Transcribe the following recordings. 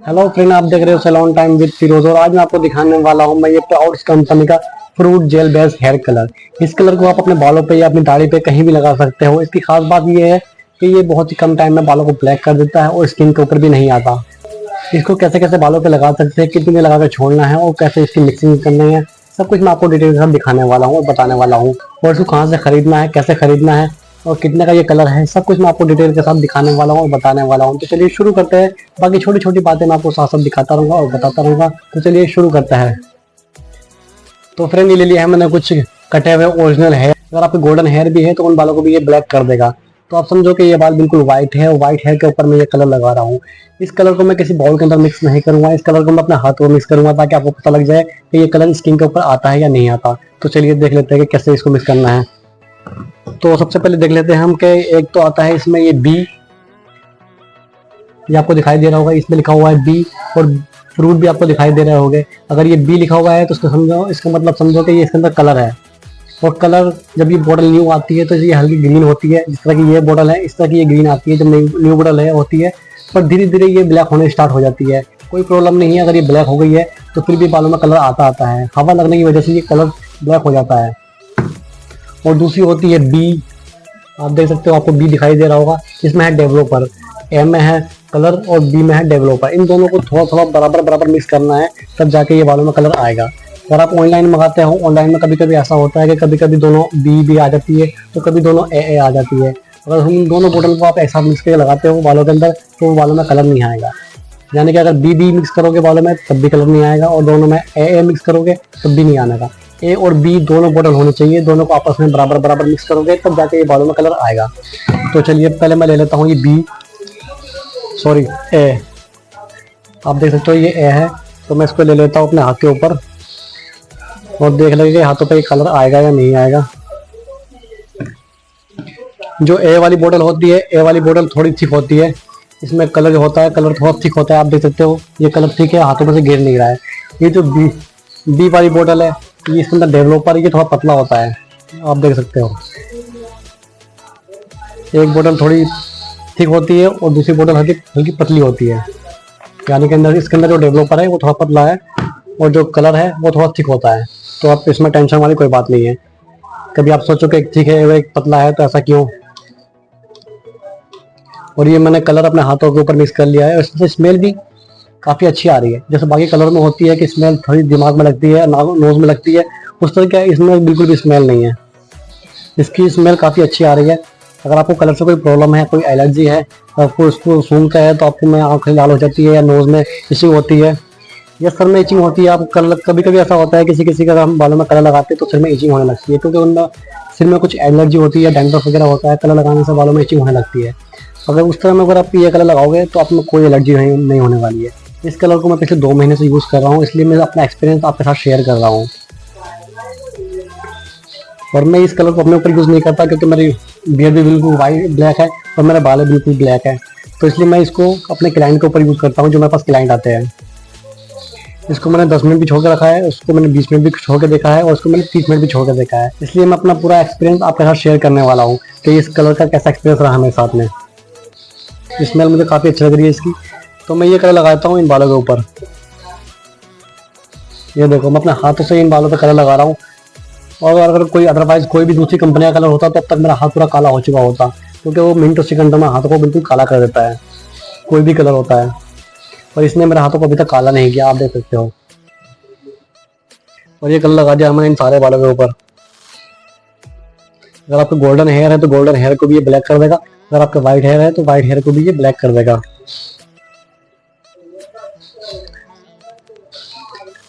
Hello friend, आप देख रहे हो सैलून टाइम विद फिरोज। और आज मैं आपको दिखाने वाला हूं मैं ये प्राउड कंपनी का fruit gel based hair colour. इस कलर को आप अपने बालों पे या अपनी दाढ़ी पे कहीं भी लगा सकते हो। इसकी खास बात ये है कि ये बहुत ही कम टाइम में बालों को ब्लैक कर देता है और स्किन के ऊपर भी नहीं आता। इसको कैसे कैसे बालों पे लगा सकते हैं, कितनी देर लगा कर छोड़ना है और कैसे इसकी मिक्सिंग करनी है, सब कुछ मैं आपको डिटेल के साथ दिखाने वाला हूँ और बताने वाला हूँ। और इसको कहाँ से खरीदना है, कैसे खरीदना है और कितने का ये कलर है, सब कुछ मैं आपको डिटेल के साथ दिखाने वाला हूँ और बताने वाला हूँ। तो चलिए शुरू करते हैं। बाकी छोटी छोटी बातें मैं आपको साथ साथ दिखाता रहूंगा और बताता रहूंगा। तो चलिए शुरू करते हैं। तो फ्रेंड, ये ले लिया है मैंने कुछ कटे हुए ओरिजिनल हेयर। अगर आपके गोल्डन हेयर भी है तो उन बालों को भी ये ब्लैक कर देगा। तो आप समझो कि ये बाल बिल्कुल व्हाइट है और व्हाइट हेयर के ऊपर मैं ये कलर लगा रहा हूँ। इस कलर को मैं किसी बाउल के अंदर मिक्स नहीं करूंगा, इस कलर को मैं अपने हाथों में मिक्स करूंगा ताकि आपको पता लग जाए कि ये कलर स्किन के ऊपर आता है या नहीं आता। तो चलिए देख लेते हैं कि कैसे इसको मिक्स करना है। तो सबसे पहले देख लेते हैं हम कि एक तो आता है इसमें ये बी, ये आपको दिखाई दे रहा होगा, इसमें लिखा हुआ है बी। और फ्रूट भी आपको दिखाई दे रहे होंगे। अगर ये बी लिखा हुआ है तो उसको समझो, इसका मतलब समझो कि ये इसके अंदर कलर है। और कलर जब ये बॉटल न्यू आती है तो ये हल्की ग्रीन होती है, जिस तरह की ये बॉटल है इस तरह की ये ग्रीन आती है जब न्यू बॉटल है होती है। पर धीरे धीरे ये ब्लैक होने स्टार्ट हो जाती है। कोई प्रॉब्लम नहीं है अगर ये ब्लैक हो गई है, तो फिर भी बालों में कलर आता है। हवा लगने की वजह से ये कलर ब्लैक हो जाता है। और दूसरी होती है बी, आप देख सकते हो, आपको बी दिखाई दे रहा होगा। इसमें है डेवलपर, ए में है कलर और बी में है डेवलपर। इन दोनों को थोड़ा थोड़ा बराबर बराबर मिक्स करना है, तब जाके ये बालों में कलर आएगा। अगर आप ऑनलाइन मंगाते हो, ऑनलाइन में कभी कभी ऐसा होता है कि कभी कभी दोनों बी आ जाती है तो कभी दोनों ए आ जाती है। अगर हम दोनों बोतल को आप एक साथ मिक्स करके लगाते हो बालों के अंदर तो बालों में कलर नहीं आएगा। यानी कि अगर बी मिक्स करोगे बालों में तब भी कलर नहीं आएगा, और दोनों में ए मिक्स करोगे तब भी नहीं आने। ए और बी दोनों बॉटल होने चाहिए, दोनों को आपस में बराबर बराबर मिक्स करोगे तब जाके ये बालों में कलर आएगा। तो चलिए पहले मैं ले लेता हूँ ये बी, सॉरी ए। आप देख सकते हो ये ए है, तो मैं इसको ले लेता हूँ अपने हाथ के ऊपर और देख लेंगे हाथों पे ये कलर आएगा या नहीं आएगा। जो ए वाली बोतल होती है, ए वाली बोतल थोड़ी थिक होती है, इसमें कलर जो होता है कलर थोड़ा थिक होता है। आप देख सकते हो ये कलर थिक है, हाथों में से गिर नहीं रहा है। ये जो बी वाली बोतल है ये इसके अंदर डेवलपर, ये थोड़ा पतला होता है, आप देख सकते हो। एक बोतल थोड़ी थिक होती है और दूसरी बोतल हल्की हल्की पतली होती है। यानी कि अंदर इसके अंदर जो डेवलपर है वो थोड़ा पतला है और जो कलर है वो थोड़ा थिक होता है। तो आप इसमें टेंशन वाली कोई बात नहीं है। कभी आप सोचो कि एक थिक है वो एक पतला है तो ऐसा क्यों। और ये मैंने कलर अपने हाथों के ऊपर मिक्स कर लिया है और इससे स्मेल भी काफ़ी अच्छी आ रही है। जैसे बाकी कलर में होती है कि स्मेल थोड़ी दिमाग में लगती है, नोज में लगती है, उस तरह का इसमें बिल्कुल भी स्मेल नहीं है। इसकी स्मेल काफ़ी अच्छी आ रही है। अगर आपको कलर से कोई प्रॉब्लम है, कोई एलर्जी है, आपको इसको सूंघता है तो आपको में आँखें लाल हो जाती है या नोज में इचिंग होती है या सर में इचिंग होती है। आप कलर कभी कभी ऐसा होता है किसी किसी का हम बालों में कलर लगाते हैं तो सिर में इचिंग होने लगती है, क्योंकि उनका सिर में कुछ एलर्जी होती है, डैंड्रफ वगैरह होता है, कलर लगाने से बालों में इचिंग होने लगती है। अगर उस तरह में अगर आप ये कलर लगाओगे तो आप में कोई एलर्जी नहीं होने वाली है। इस कलर को मैं पिछले 2 महीने से यूज़ कर रहा हूँ, इसलिए मैं अपना एक्सपीरियंस आपके साथ शेयर कर रहा हूँ। और मैं इस कलर को अपने ऊपर यूज़ नहीं करता क्योंकि मेरी बियर्ड भी बिल्कुल वाइट ब्लैक है और मेरे बाल बिल्कुल ब्लैक है। तो इसलिए मैं इसको अपने क्लाइंट के ऊपर यूज़ करता हूँ, जो मेरे पास क्लाइंट आते हैं। इसको मैंने 10 मिनट भी छोड़ के रखा है, उसको मैंने 20 मिनट भी छोड़ के देखा है और उसको मैंने 30 मिनट भी छोड़ के देखा है। इसलिए मैं अपना पूरा एक्सपीरियंस आपके साथ शेयर करने वाला हूँ कि इस कलर का कैसा एक्सपीरियंस रहा मेरे साथ में। स्मेल मुझे काफ़ी अच्छी लग रही है इसकी। तो मैं ये कलर लगाता हूँ इन बालों के ऊपर। ये देखो मैं अपने हाथों से इन बालों पे कलर लगा रहा हूँ। और अगर कोई अदरवाइज कोई भी दूसरी कंपनी का कलर होता तो अब तक मेरा हाथ पूरा काला हो चुका होता, क्योंकि वो मिनटों सेकंडों में हाथों को बिल्कुल काला कर देता है, कोई भी कलर होता है। और इसने मेरे हाथों को अभी तक काला नहीं किया, आप देख सकते हो। और ये कलर लगा दिया मैंने इन सारे बालों के ऊपर। अगर आपके गोल्डन हेयर है तो गोल्डन हेयर को भी ये ब्लैक कर देगा, अगर आपका व्हाइट हेयर है तो व्हाइट हेयर को भी ये ब्लैक कर देगा।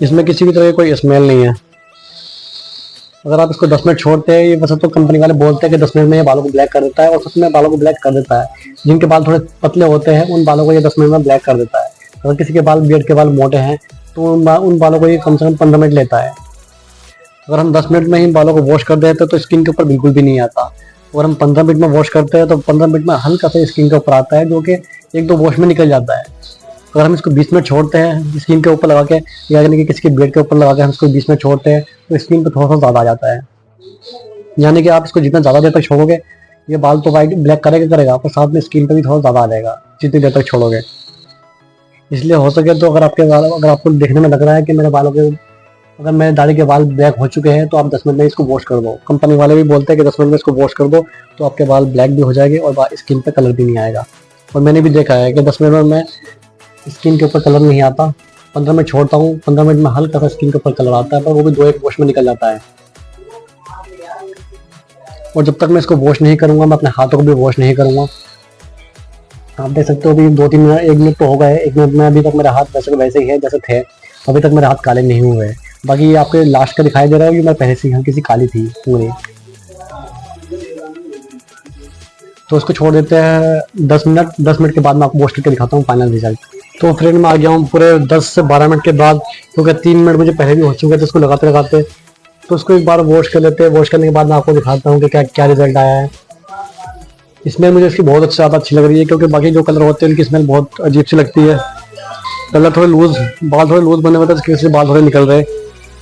इसमें किसी भी तरह की कोई स्मेल नहीं है। अगर आप इसको 10 मिनट छोड़ते हैं, ये वैसे तो कंपनी वाले बोलते हैं कि 10 मिनट में ये बालों को ब्लैक कर देता है, और सच में बालों को ब्लैक कर देता है। जिनके बाल थोड़े पतले होते हैं उन बालों को ये 10 मिनट में ब्लैक कर देता है। अगर किसी के बाल बियर्ड के बाल मोटे हैं तो उन बालों को ये कम से कम 15 मिनट लेता है। अगर हम 10 मिनट में ही बालों को वॉश कर देते हैं तो स्किन के ऊपर बिल्कुल भी नहीं आता। और हम 15 मिनट में वॉश करते हैं तो 15 मिनट में हल्का सा स्किन के ऊपर आता है, जो कि 1-2 वॉश में निकल जाता है। अगर हम इसको 20 मिनट छोड़ते हैं स्किन के ऊपर लगा के, यानी कि किसी के बेड के ऊपर लगा के हम इसको 20 मिनट छोड़ते हैं तो स्किन पे थोड़ा सा ज़्यादा आ जाता है। यानी कि आप इसको जितना ज़्यादा देर तक छोड़ोगे ये बाल तो वाइट ब्लैक करेगा पर साथ में स्किन पे भी थोड़ा ज़्यादा आ जाएगा जितनी देर तक छोड़ोगे। इसलिए हो सके तो अगर आपको देखने में लग रहा है कि मेरे बालों के अगर मेरे दाढ़ी के बाल ब्लैक हो चुके हैं तो आप 10 मिनट में इसको वॉश कर दो। कंपनी वाले भी बोलते हैं कि 10 मिनट में इसको वॉश कर दो तो आपके बाल ब्लैक भी हो जाएंगे और स्किन पे कलर भी नहीं आएगा। और मैंने भी देखा है कि 10 मिनट में मैं स्किन के ऊपर कलर नहीं आता, 15 मिनट छोड़ता हूँ, 15 मिनट में हल्का सा स्किन के ऊपर कलर आता है, पर वो भी 2-1 वॉश में निकल जाता है। और जब तक मैं इसको वॉश नहीं करूँगा, मैं अपने हाथों को भी वॉश नहीं करूँगा। आप देख सकते हो अभी 2-3 मिनट, 1 मिनट तो हो गए, 1 मिनट में अभी तक मेरे हाथ वैसे के वैसे ही है जैसे थे, अभी तक मेरे हाथ काले नहीं हुए। बाकी ये आपके लास्ट का दिखाई दे रहा है, ये मैं पहले से हल्की सी काली थी पूरी। तो इसको छोड़ देते हैं 10 मिनट। 10 मिनट के बाद मैं आपको वॉश करके दिखाता हूँ फाइनल रिजल्ट। तो फ्रेंड मैं आ गया हूँ पूरे 10 से 12 मिनट के बाद, क्योंकि 3 मिनट मुझे पहले भी हो चुके थे इसको लगाते लगाते। तो इसको एक बार वॉश कर लेते हैं। वॉश करने के बाद मैं आपको दिखाता हूँ कि क्या क्या रिजल्ट आया है। इसमें मुझे इसकी बहुत ज़्यादा अच्छी लग रही है, क्योंकि बाकी जो कलर होते हैं उनकी स्मेल बहुत अजीब सी लगती है। कलर थोड़े लूज, बाल थोड़े लूज बने हुए थे, इसकी वजह से बाल थोड़े निकल रहे।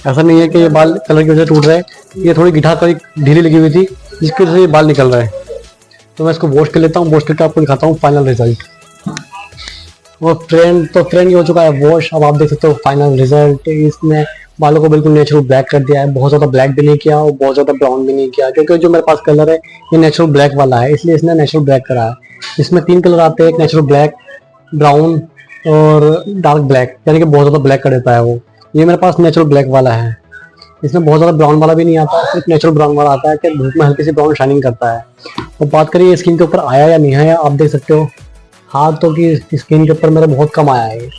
ऐसा नहीं है कि ये बाल कलर की वजह से टूट रहे, ये थोड़ी गिठा थोड़ी ढीली लगी हुई थी जिसकी वजह से ये बाल निकल रहे हैं। तो मैं इसको वॉश कर लेता हूँ, वॉश करके आपको दिखाता हूँ फाइनल रिजल्ट। और फ्रेंड ये हो चुका है वॉश। अब आप देख सकते हो फाइनल रिजल्ट। इसने बालों को बिल्कुल नेचुरल ब्लैक कर दिया है, बहुत ज़्यादा ब्लैक भी नहीं किया और बहुत ज़्यादा ब्राउन भी नहीं किया, क्योंकि जो मेरे पास कलर है ये नेचुरल ब्लैक वाला है, इसलिए इसने नेचुरल ब्लैक करा है। इसमें 3 कलर आते हैं, एक नेचुरल ब्लैक, ब्राउन और डार्क ब्लैक, यानी कि बहुत ज़्यादा ब्लैक कर देता है वो। ये मेरे पास नेचुरल ब्लैक वाला है। इसमें बहुत ज़्यादा ब्राउन वाला भी नहीं आता, सिर्फ नेचुरल ब्राउन वाला आता है कि धूप में हल्की सी ब्राउन शाइनिंग करता है। और बात करिए स्किन के ऊपर आया या नहीं आया, आप देख सकते हो हाथों की स्किन के ऊपर मेरा बहुत कम आया है।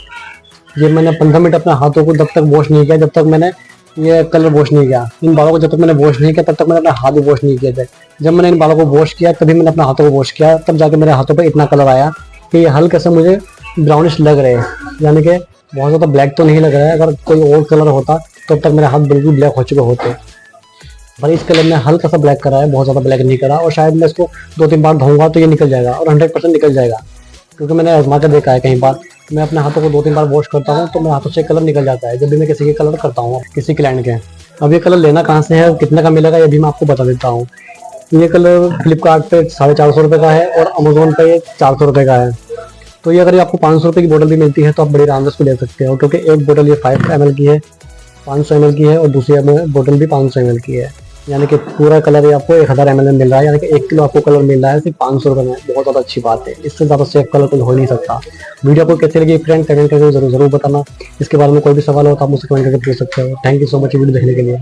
ये मैंने 15 मिनट अपने हाथों को जब तक वॉश नहीं किया, जब तक मैंने ये कलर वॉश नहीं किया, इन बालों को जब तक मैंने वॉश नहीं किया तब तक मैंने अपने हाथ भी वॉश नहीं किए थे। जब मैंने इन बालों को वॉश किया तभी मैंने अपने हाथों को वॉश किया, तब जाके मेरे हाथों पे इतना कलर आया कि ये हल्के से मुझे ब्राउनिश लग रहे हैं, यानी कि बहुत ज़्यादा ब्लैक तो नहीं लग रहा है। अगर कोई और कलर होता तो तब तक मेरे हाथ बिल्कुल ब्लैक हो चुके होते, पर इस कलर में हल्का सा ब्लैक करा है, बहुत ज़्यादा ब्लैक नहीं करा। और शायद मैं इसको 2-3 बार धोऊंगा तो ये निकल जाएगा और 100% निकल जाएगा, क्योंकि मैंने आजमा कर देखा है कई बार। मैं अपने हाथों को 2-3 बार वॉश करता हूँ तो मेरे हाथों से कलर निकल जाता है जब भी मैं किसी के कलर करता हूँ, किसी क्लाइंट के। अब ये कलर लेना कहाँ से है और कितने का मिलेगा ये भी मैं आपको बता देता हूँ। ये कलर फ्लिपकार्ट पे 450 रुपये का है और अमेजोन पे 400 रुपये का है। तो ये अगर आपको 500 रुपये की बोतल भी मिलती है तो आप बड़ी आराम से उसको ले सकते हो, क्योंकि एक बोतल ये 5 ml की है, 500 ml की है, और दूसरी बोतल भी 500 ml की है, यानी कि पूरा कलर ये आपको 1000 ml में मिल रहा है, यानी कि 1 किलो आपको कलर मिल रहा है सिर्फ 500 रुपये में। बहुत ज़्यादा अच्छी बात है, इससे ज़्यादा सेफ कलर कोई हो नहीं सकता। वीडियो आपको कैसे लगी फ्रेंड कमेंट करके जरूर बताना। इसके बारे में कोई भी सवाल हो तो आप मुझसे कमेंट करके पूछ सकते हो। Thank you so much video देखने के लिए।